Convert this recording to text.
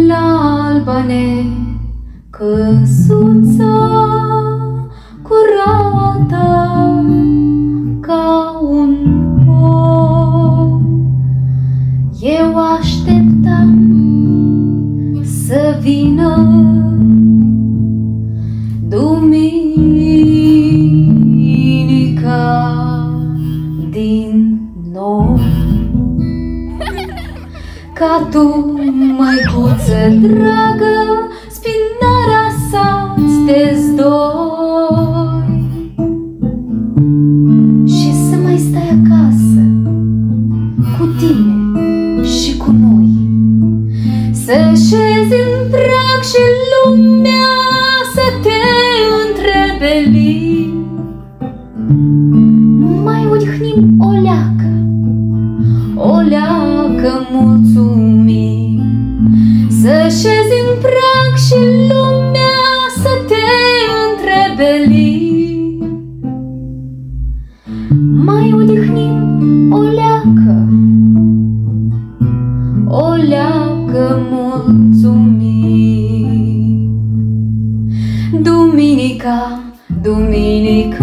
L-albane căsuța curată ca un om, eu așteptam să vină duminica din nou. Ca tu, măicuță dragă, spinarea să-ți dezdoi și să mai stai acasă cu tine și cu noi, să șezi în prag și lumea să te întrebe lin. Mai odihnim o leacă, o leacă mulțumim, să șezi în prag și lumea să te întrebe lin. Mai odihnim o leacă, o leacă mulțumim. Duminica, duminica